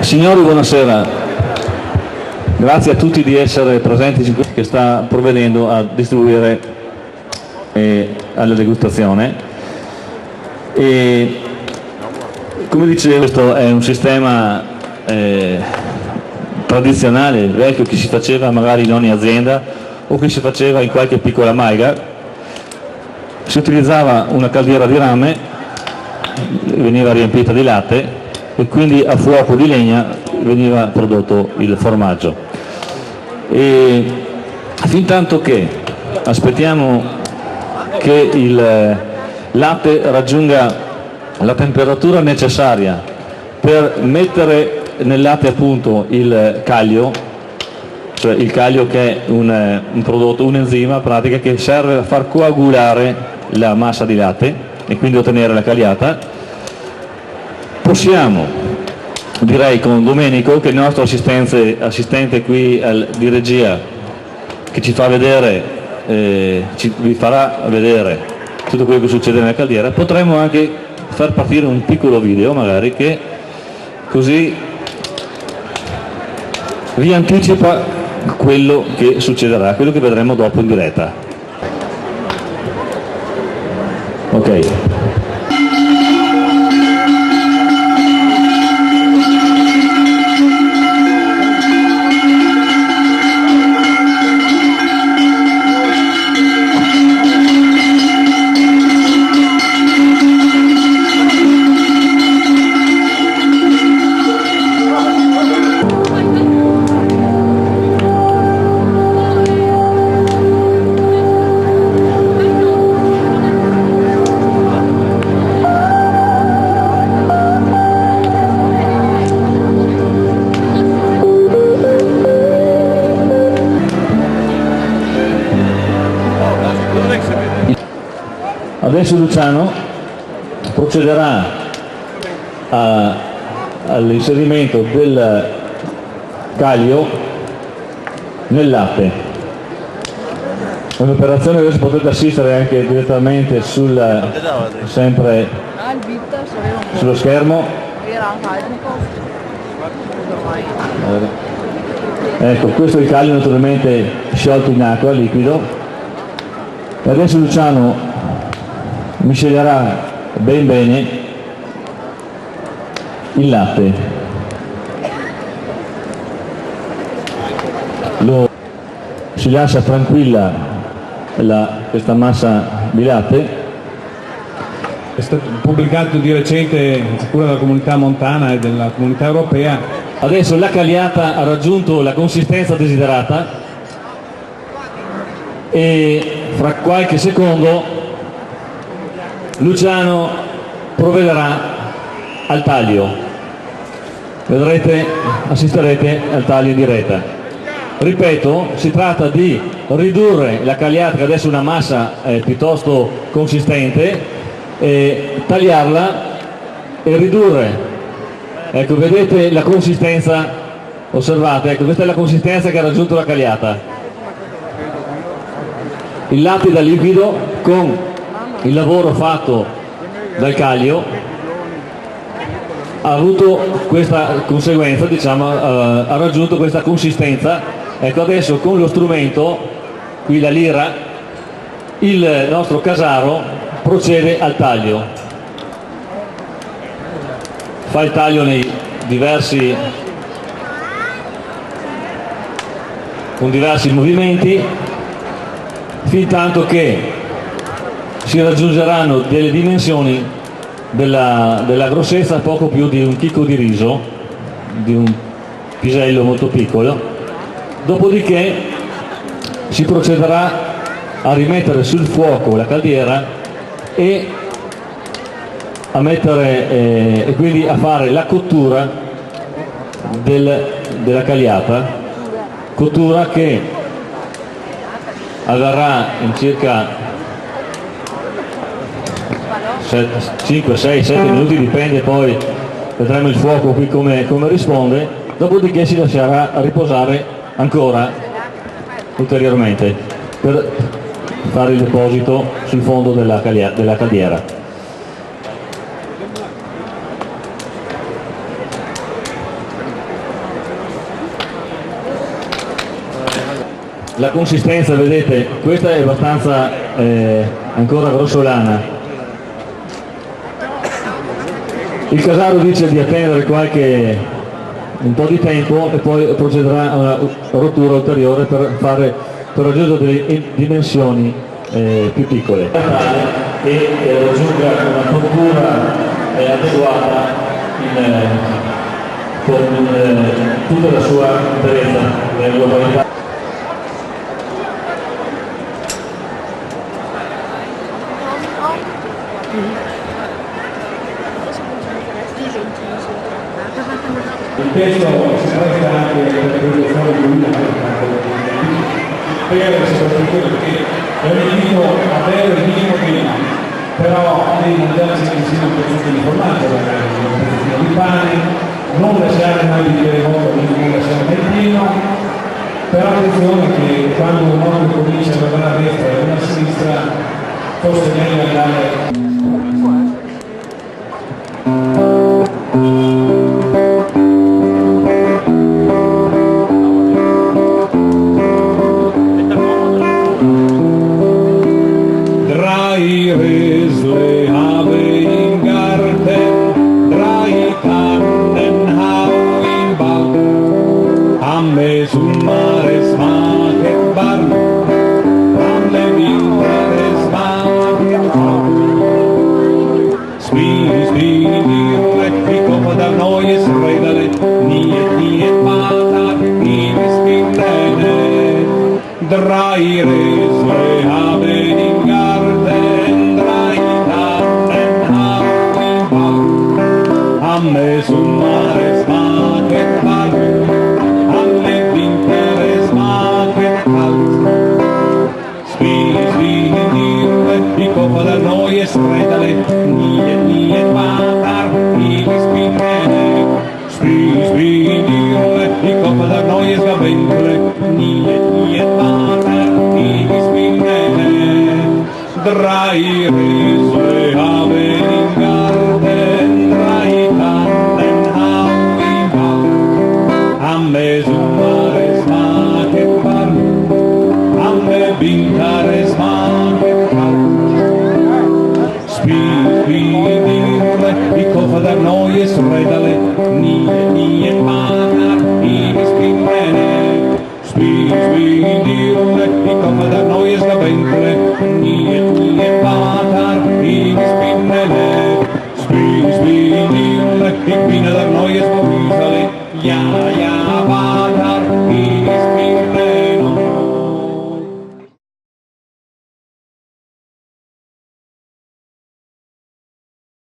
Signori, buonasera. Grazie a tutti di essere presenti che sta provvedendo a distribuire alla degustazione. E, come dicevo, questo è un sistema tradizionale, vecchio, che si faceva magari in ogni azienda o che si faceva in qualche piccola maiga. Si utilizzava una caldiera di rame, veniva riempita di latte e quindi a fuoco di legna veniva prodotto il formaggio. E fin tanto che aspettiamo che il latte raggiunga la temperatura necessaria per mettere nel latte appunto il caglio, cioè il caglio che è un prodotto, un enzima pratica che serve a far coagulare la massa di latte e quindi ottenere la cagliata, possiamo, direi con Domenico, che è il nostro assistente qui di regia, che ci fa vedere, vi farà vedere tutto quello che succede nella caldiera, potremmo anche far partire un piccolo video magari che così vi anticipa quello che succederà, quello che vedremo dopo in diretta. Ok. Adesso Luciano procederà all'inserimento del caglio nel latte. È un'operazione che adesso potete assistere anche direttamente sempre sullo schermo. Ecco, questo è il caglio naturalmente sciolto in acqua, liquido. E adesso Luciano miscelerà ben bene il latte, si lascia tranquilla questa massa di latte. È stato pubblicato di recente pure dalla comunità montana e della comunità europea. Adesso la cagliata ha raggiunto la consistenza desiderata e fra qualche secondo Luciano provvederà al taglio. Vedrete, assisterete al taglio in diretta. Ripeto, si tratta di ridurre la cagliata, che adesso è una massa piuttosto consistente, tagliarla e ridurre. Ecco, vedete la consistenza, osservate, ecco, questa è la consistenza che ha raggiunto la cagliata. Il latte da liquido con il lavoro fatto dal caglio ha avuto questa conseguenza, diciamo, ha raggiunto questa consistenza. Ecco, adesso con lo strumento, qui la lira, il nostro casaro procede al taglio. Fa il taglio con diversi movimenti, fin tanto che si raggiungeranno delle dimensioni della grossezza poco più di un chicco di riso, di un pisello molto piccolo. Dopodiché si procederà a rimettere sul fuoco la caldiera e a mettere e quindi a fare la cottura della cagliata, cottura che avverrà in circa 5, 6, 7 minuti, dipende, poi vedremo il fuoco qui come risponde, dopodiché si lascerà riposare ancora ulteriormente per fare il deposito sul fondo della caldiera. La consistenza, vedete, questa è abbastanza ancora grossolana. Il casaro dice di attendere un po' di tempo e poi procederà a una rottura ulteriore per raggiungere delle dimensioni più piccole e raggiunga una cottura adeguata con tutta la sua interezza nella globalità. Il testo si presta anche per la produzione di una soprattutto perché è un invito a bere il minimo prima, però devi mangiarsi insieme un pezzettino di formaggio, un pezzettino di pane, non lasciare mai di bere molto, quindi non lasciare nel pieno, però attenzione che quando un uomo comincia a guardare a destra e a sinistra forse è meglio andare. Drei Resle habe im Garten, drei Tannen hab im Bau. Ammes und Mares machen bald, alle Winteres machen kalt. Spini die Koffer der neues Redale, nie matar, die spinne. Spini die Koffer der neues Gaventele, nie matar, die spinne. Drei Resle habe im Garten, drei Tannen hab im Bau. Ammes und Mares machen bald, alle Winteres machen kalt. Spini die Koffer der neues Redale, nie matar, die spinne. Spini die Koffer der neues Gaventele, nie matar, die spinne. Spini die Koffer der neues Gaventele, ja.